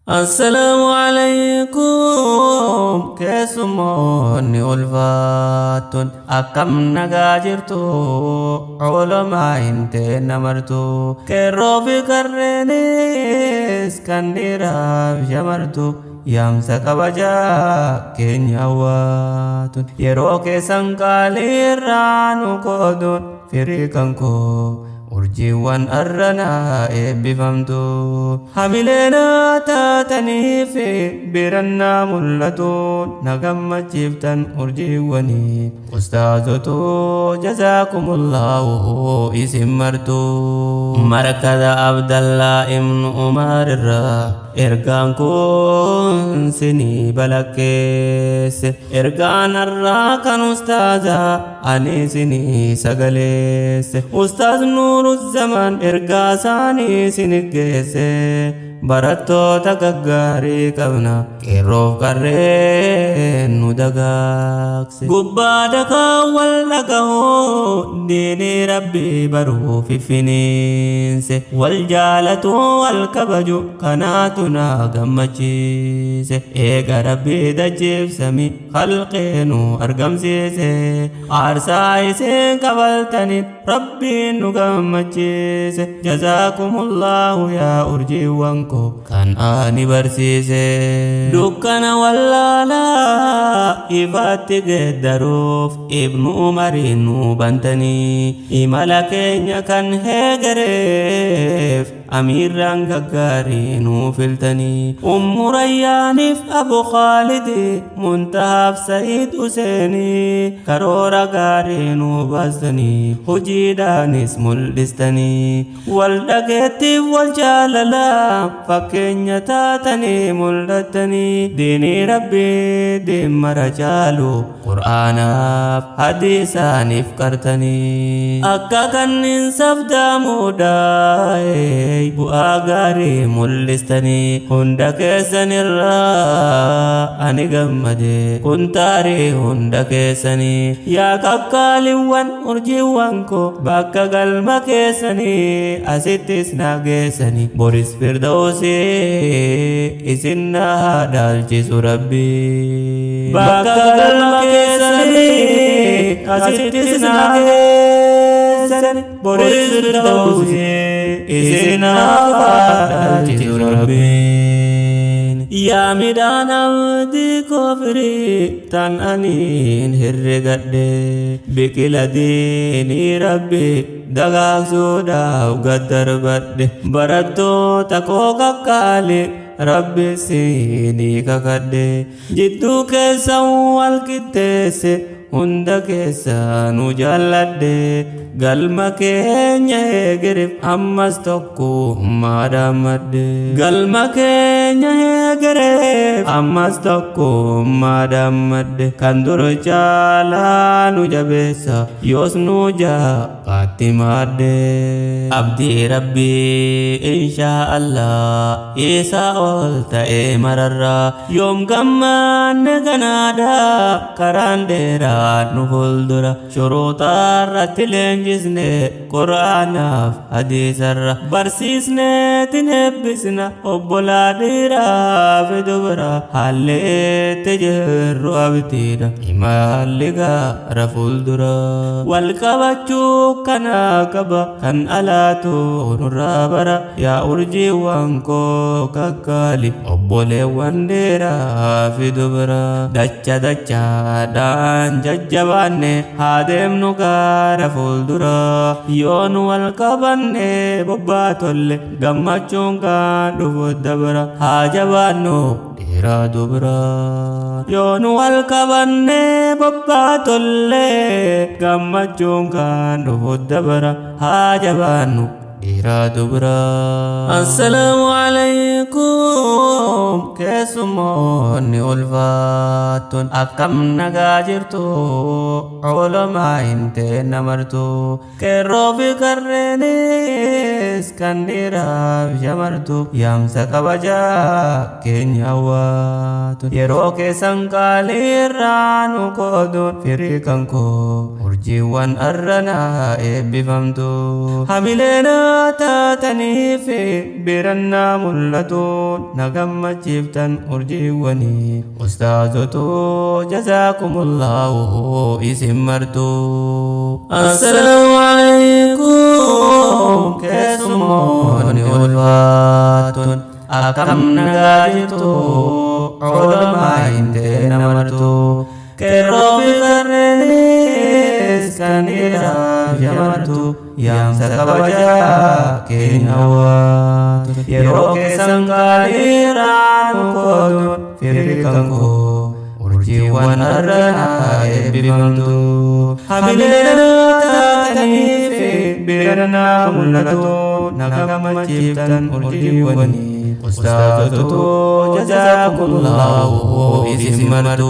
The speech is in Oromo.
السلام عليكم كيسموني ألفات أكم نجاجرتو علماء انت نمرتو كروفي كرنيس كنديرا جمرتو يامسا كبجا كينياوات يروكي سنكالي رانو كودون فريقنكو urjiiwwan arranaa eebbifamtu hamileena taatanii fi birannaa mul'atuun na gammachiiftan urjiiwwanii ustaazotu jazaakumullahu isin martu markada abdallaa ibnu umaar irraa ergaan kun sinii balakkeesse ergaan arraa kan ustaazaa ani sinii sagaleesse ustaaz nuuru الزمان إرقاساني سنقيسي براتو تقاقاري كبنا كيروف قرين ندقاقسي قبا دقا واللقاو ديني ربي برو في فنينسي والجالة والكبجو كناتنا قمجيسي إيقا ربي دجيب سمي خلقينو أرقم سيسي عرسايسي قبلتني ربي نقمجيسي جزاكم الله يا أرجي وانكو kan ani barsiise dukkana wallaalaa ifaatti geeddaruuf ibnu umariin nu bantanii imala keenya kan heegareef amiirraan gaggaarii nu filtanii ummu rayyaaniif abu khaalidi muntahaaf sa'iid useenii karoora gaarii nu baastanii hojiidhaanis mul'istanii wal dhageettiif wal jaalalaa fakkeenya taatanii mul'attanii diinii rabbii deemmara caalu qur'aanaaf hadiisaaniif qartanii akka kanniin safdaamuudhaa bu'aa gaarii mul'istanii hunda keessanirraa ani gammade kun taarii hunda keessanii yaa kakkaaliwwan urjiiwwan koo bakka galma keessanii asittis nageessanii boris firdawsi isinna hadalchisu rabbi bakka galma keessanii asittis nageessanii boris firdawsi isinna hadalchisu rabbi yaa midhaan abdii kofrii tan aniin herregadhe biqila diinii rabbi dagaagsuudhaaf gaddarbadhe barattoota koo kakkaale rabbi siinii kakadhe jidduu keessan wal qixxeesse hunda keessaa nu jaalladhe galma keenya eegereef ammas tokkummaa dhaammadhe galma keenya eegereef ammas tokkummaa dhaammadhe kan dur caalaa nu jabeessa yoos nu jabaatti maadde abdii rabbii inshaa Allah isaa ol ta'ee mararraa yoom gammanne ganaadha karaan dheeraa nu fuuldura shuruuxaarratti leenjisne qur'aanaaf hadiisarra barsiisneetiin eebbisna obbolaa dhiiraa fi dubara haalleetti jirru abdiidha imalli gaara fuuldura wal qabachuu kana qaba kan alaatu nurraa bara yaa urjiiwwan koo kakkaali obboleewwan dhiiraa fi dubara dacha dachaadhaan jajjabaanne haa deemnu gaara fuuldura yoon wal qabanne bobbaa tolle gammachuun kan dhufu dabara haa jabaannu dhiiraa dubara yoon wal qabanne bobbaa tolle gammachuun kan dhufu dabara haa jabaannu dhiiraa dubara. Assalaamu alaykum keessummoonni ulfaatun akkam nagaa jirtu olomaa hin teenna martu qeerroo fi qarreenis kan dhiiraaf shamartu yaamsa kabajaa keenya hawwaatun yeroo keessan qaaliirraa nu qooduun firii kan koo urjiiwwan arranaa eebbifamtu hamileena taatanii fi birannaa mul'atuun na gammachiiftan urjiiwwanii ustaazotu jazaakumullahu isin martu assalaamu alaykum keessummoonni ulfaatun akkam nagaa jirtu olomaa hin teenna martu qeerroo fi qarreenis kan dhiiraaf shamartu yaamsa kabajaa keenya hawwaatu yeroo keessan qaaliirraa nu qooduun firii kan koo urjiiwwan arranaa eebbifamtu hamileena taatanii fi birannaa mul'atuun na gammachiiftan urjiiwwanii ustaazotu jazaakumullahu isin martu